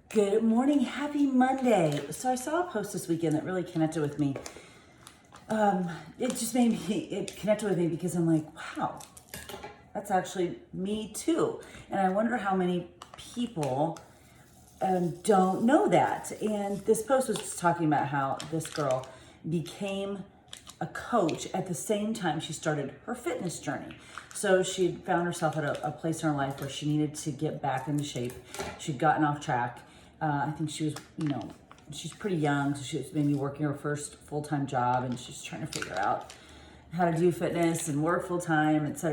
Good morning, happy Monday. So I saw a post this weekend that really connected with me. It connected with me because I'm like, wow, that's actually me too. And I wonder how many people don't know that. And this post was just talking about how this girl became a coach at the same time she started her fitness journey. So she found herself at a place in her life where she needed to get back into shape. She'd gotten off track. I think she was, she's pretty young, so she was maybe working her first full-time job, and she's trying to figure out how to do fitness and work full-time. It's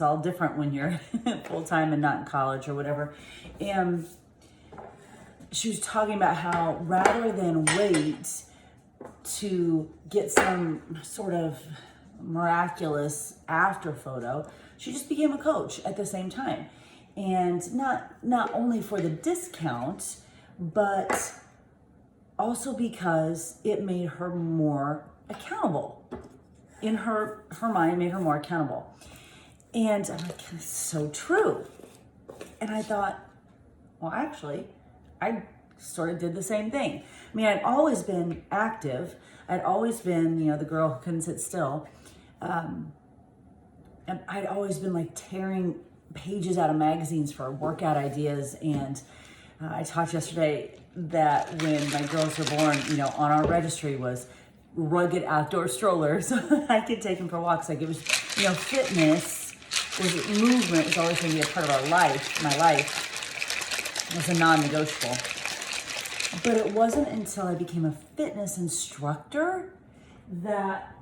all different when you're full-time and not in college or whatever. And she was talking about how rather than wait to get some sort of miraculous after photo, she just became a coach at the same time. And not only for the discount, but also because it made her more accountable. In her mind, it made her more accountable. And I'm like, this is so true. And I thought, well, actually, I sort of did the same thing. I mean, I'd always been active. I'd always been, the girl who couldn't sit still. And I'd always been like tearing pages out of magazines for workout ideas. And I talked yesterday that when my girls were born, on our registry was rugged outdoor strollers. I could take them for walks. Like it was, fitness movement was always going to be a part of our life. My life was a non-negotiable. But it wasn't until I became a fitness instructor that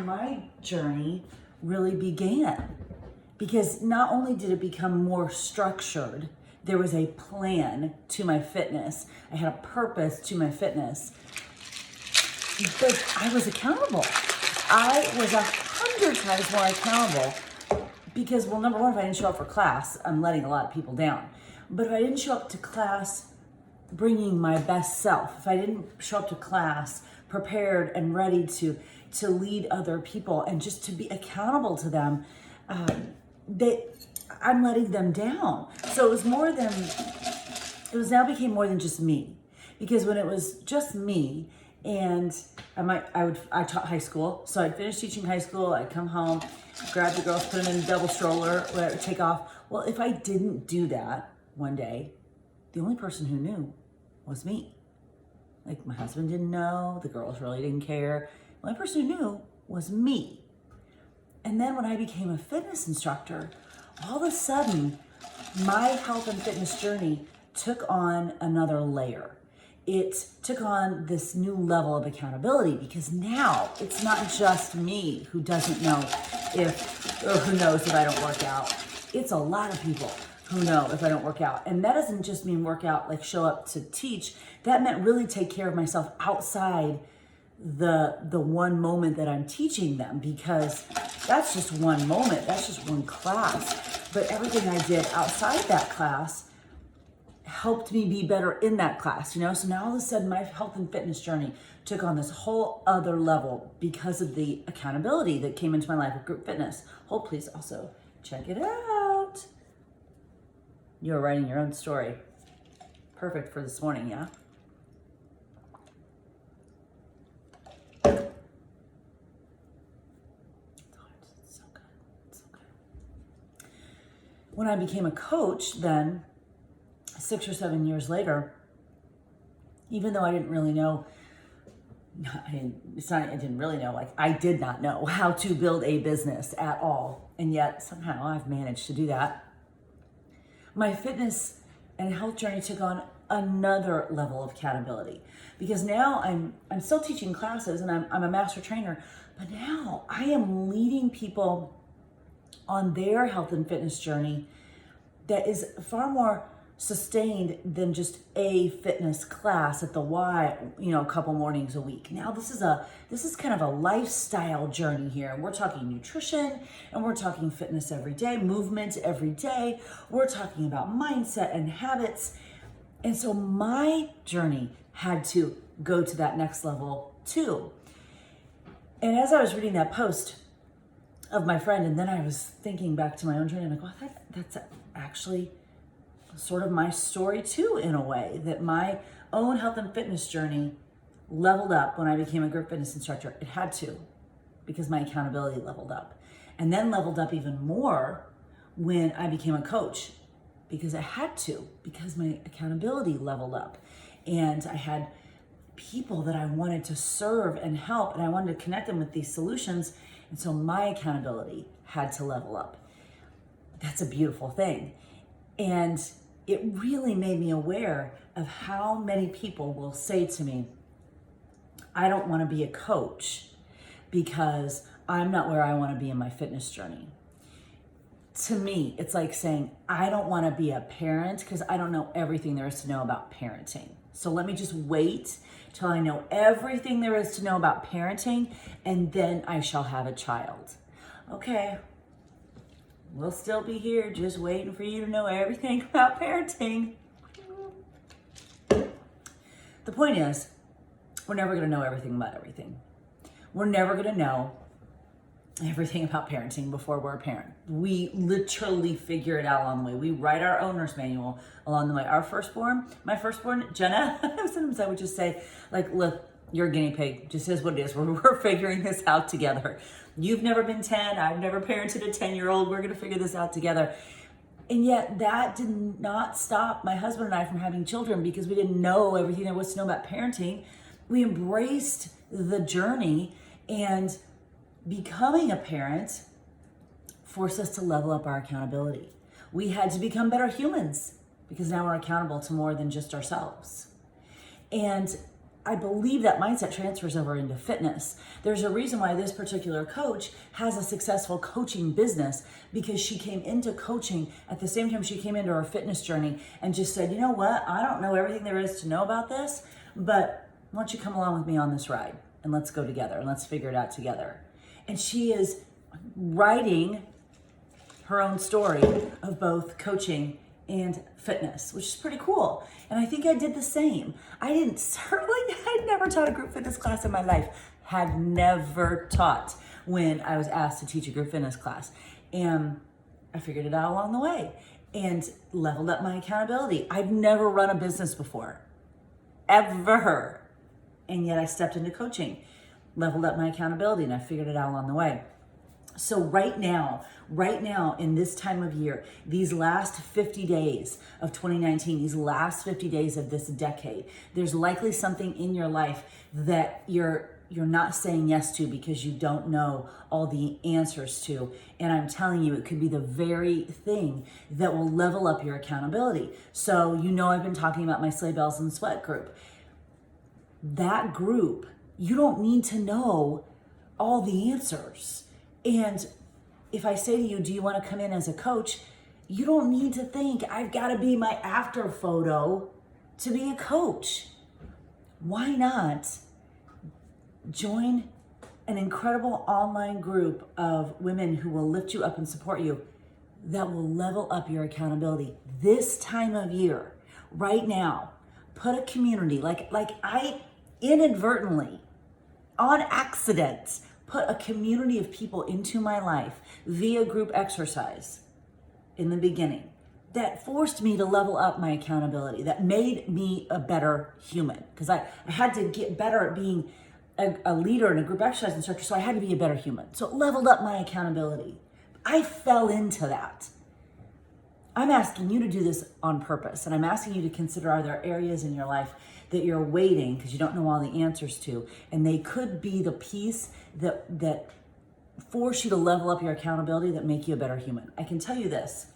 my journey really began. Because not only did it become more structured, there was a plan to my fitness. I had a purpose to my fitness. But I was accountable. I was 100 times more accountable because, well, number one, if I didn't show up for class, I'm letting a lot of people down. But if I didn't show up to class bringing my best self, if I didn't show up to class prepared and ready to lead other people and just to be accountable to them, I'm letting them down. So it now became more than just me. Because when it was just me, and I taught high school, so I'd finish teaching high school, I'd come home, grab the girls, put them in a double stroller, take off. Well, if I didn't do that one day, the only person who knew was me. Like my husband didn't know, the girls really didn't care. The only person who knew was me. And then when I became a fitness instructor, all of a sudden, my health and fitness journey took on another layer. It took on this new level of accountability because now it's not just me who doesn't know who knows if I don't work out. It's a lot of people who know if I don't work out. And that doesn't just mean work out, like show up to teach. That meant really take care of myself outside the one moment that I'm teaching them, because that's just one moment, that's just one class. But everything I did outside that class helped me be better in that class, So now all of a sudden my health and fitness journey took on this whole other level because of the accountability that came into my life with group fitness. Please also check it out. You're writing your own story. Perfect for this morning, yeah? When I became a coach, then 6 or 7 years later, even though I didn't really know, I did not know how to build a business at all. And yet somehow I've managed to do that. My fitness and health journey took on another level of accountability, because now I'm still teaching classes and I'm a master trainer, but now I am leading people on their health and fitness journey that is far more sustained than just a fitness class at the Y, a couple mornings a week. Now this is kind of a lifestyle journey here. We're talking nutrition and we're talking fitness every day, movement every day. We're talking about mindset and habits. And so my journey had to go to that next level too. And as I was reading that post of my friend, and then I was thinking back to my own journey, I'm like, well, that's actually sort of my story too, in a way, that my own health and fitness journey leveled up when I became a group fitness instructor. It had to, because my accountability leveled up. And then leveled up even more when I became a coach, because I had to, because my accountability leveled up. And I had people that I wanted to serve and help, and I wanted to connect them with these solutions. And so my accountability had to level up. That's a beautiful thing. And it really made me aware of how many people will say to me, I don't want to be a coach because I'm not where I want to be in my fitness journey. To me, it's like saying, I don't want to be a parent because I don't know everything there is to know about parenting. So let me just wait till I know everything there is to know about parenting, and then I shall have a child. Okay, we'll still be here just waiting for you to know everything about parenting. The point is, we're never going to know everything about everything. We're never going to know everything about parenting before we're a parent. We literally figure it out along the way. We write our owner's manual along the way. My firstborn, Jenna, sometimes I would just say, like, look, you're a guinea pig. Just is what it is. We're figuring this out together. You've never been 10. I've never parented a 10-year-old. We're going to figure this out together. And yet that did not stop my husband and I from having children, because we didn't know everything there was to know about parenting. We embraced the journey, and becoming a parent forced us to level up our accountability. We had to become better humans, because now we're accountable to more than just ourselves. And I believe that mindset transfers over into fitness. There's a reason why this particular coach has a successful coaching business, because she came into coaching at the same time she came into her fitness journey and just said, you know what? I don't know everything there is to know about this, but why don't you come along with me on this ride, and let's go together and let's figure it out together. And she is writing her own story of both coaching and fitness, which is pretty cool. And I think I did the same. I'd never taught a group fitness class in my life, had never taught when I was asked to teach a group fitness class. And I figured it out along the way and leveled up my accountability. I've never run a business before, ever. And yet I stepped into coaching, leveled up my accountability, and I figured it out along the way. So right now, in this time of year, these last 50 days of 2019, these last 50 days of this decade, there's likely something in your life that you're not saying yes to because you don't know all the answers to. And I'm telling you, it could be the very thing that will level up your accountability. So, I've been talking about my Sleigh Bells and Sweat group. That group, you don't need to know all the answers. And if I say to you, do you want to come in as a coach? You don't need to think, I've got to be my after photo to be a coach. Why not join an incredible online group of women who will lift you up and support you, that will level up your accountability this time of year, right now? Put a community, like I inadvertently, on accident, put a community of people into my life via group exercise in the beginning that forced me to level up my accountability, that made me a better human, because I had to get better at being a leader and a group exercise instructor, so I had to be a better human. So it leveled up my accountability. I fell into that. I'm asking you to do this on purpose, and I'm asking you to consider, are there areas in your life that you're waiting because you don't know all the answers to, and they could be the piece that force you to level up your accountability, that make you a better human. I can tell you this.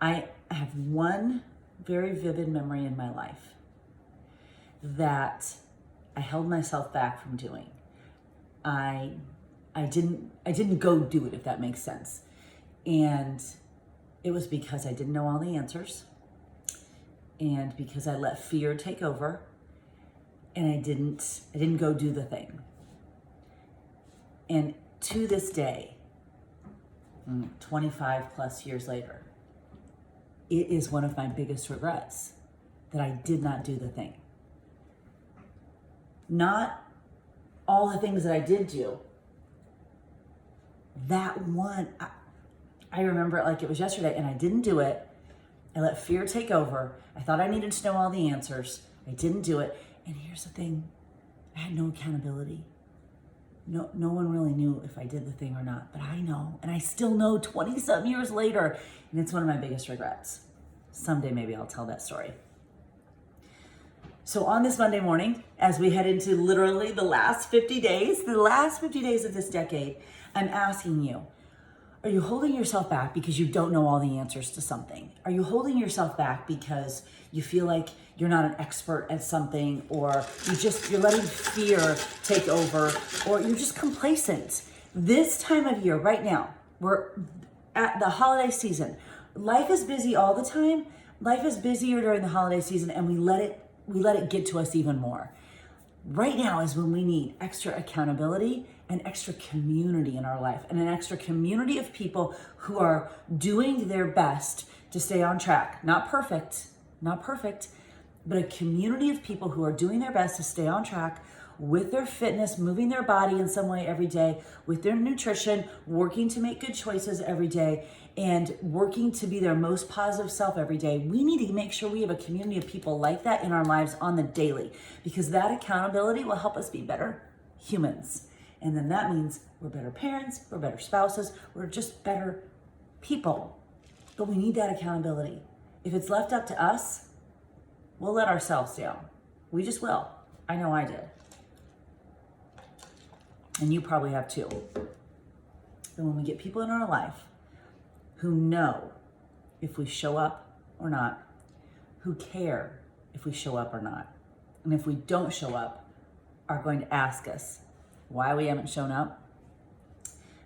I have one very vivid memory in my life that I held myself back from doing. I didn't go do it, if that makes sense. And it was because I didn't know all the answers, and because I let fear take over, and I didn't go do the thing. And to this day, 25 plus years later, it is one of my biggest regrets that I did not do the thing. Not all the things that I did do. That one, I remember it like it was yesterday, and I didn't do it. I let fear take over. I thought I needed to know all the answers. I didn't do it. And here's the thing, I had no accountability. No one really knew if I did the thing or not, but I know, and I still know 20-some years later, and it's one of my biggest regrets. Someday maybe I'll tell that story. So on this Monday morning, as we head into literally the last 50 days of this decade, I'm asking you, are you holding yourself back because you don't know all the answers to something? Are you holding yourself back because you feel like you're not an expert at something, or you're letting fear take over, or you're just complacent? This time of year, right now, we're at the holiday season. Life is busy all the time. Life is busier during the holiday season, and we let it get to us even more. Right now is when we need extra accountability and extra community in our life, and an extra community of people who are doing their best to stay on track. Not perfect, but a community of people who are doing their best to stay on track with their fitness, moving their body in some way every day, with their nutrition, working to make good choices every day, and working to be their most positive self every day. We need to make sure we have a community of people like that in our lives on the daily, because that accountability will help us be better humans. And then that means we're better parents, we're better spouses, we're just better people. But we need that accountability. If it's left up to us, we'll let ourselves down. We just will. I know I did. And you probably have too. And when we get people in our life who know if we show up or not, who care if we show up or not, and if we don't show up, are going to ask us why we haven't shown up,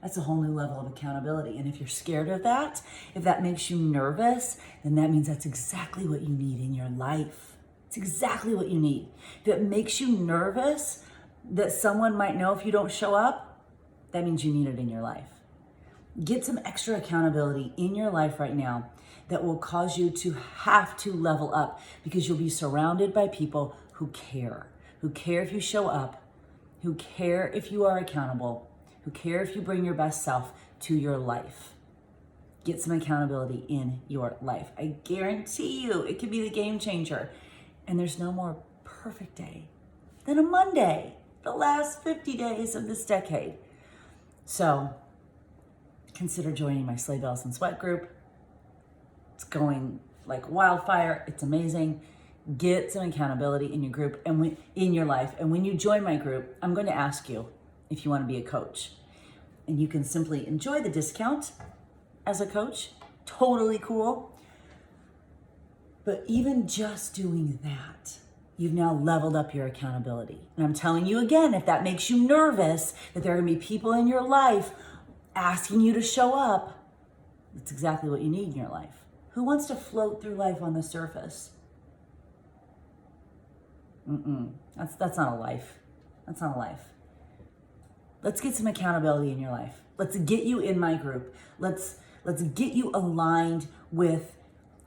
that's a whole new level of accountability. And if you're scared of that, if that makes you nervous, then that means that's exactly what you need in your life. It's exactly what you need. If it makes you nervous that someone might know if you don't show up, that means you need it in your life. Get some extra accountability in your life right now that will cause you to have to level up, because you'll be surrounded by people who care if you show up, who care if you are accountable, who care if you bring your best self to your life. Get some accountability in your life. I guarantee you it could be the game changer. And there's no more perfect day than a Monday, the last 50 days of this decade. So consider joining my Sleigh Bells and Sweat group. It's going like wildfire. It's amazing. Get some accountability in your group and in your life. And when you join my group, I'm going to ask you if you want to be a coach. And you can simply enjoy the discount as a coach. Totally cool. But even just doing that, you've now leveled up your accountability. And I'm telling you again, if that makes you nervous, that there are going to be people in your life asking you to show up, that's exactly what you need in your life. Who wants to float through life on the surface? That's not a life. That's not a life. Let's get some accountability in your life. Let's get you in my group. Let's get you aligned with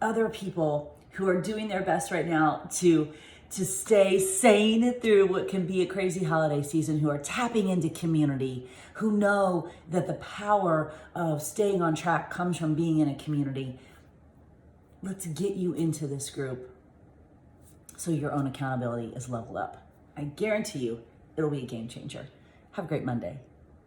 other people who are doing their best right now to stay sane through what can be a crazy holiday season, who are tapping into community, who know that the power of staying on track comes from being in a community. Let's get you into this group so your own accountability is leveled up. I guarantee you it'll be a game changer. Have a great Monday.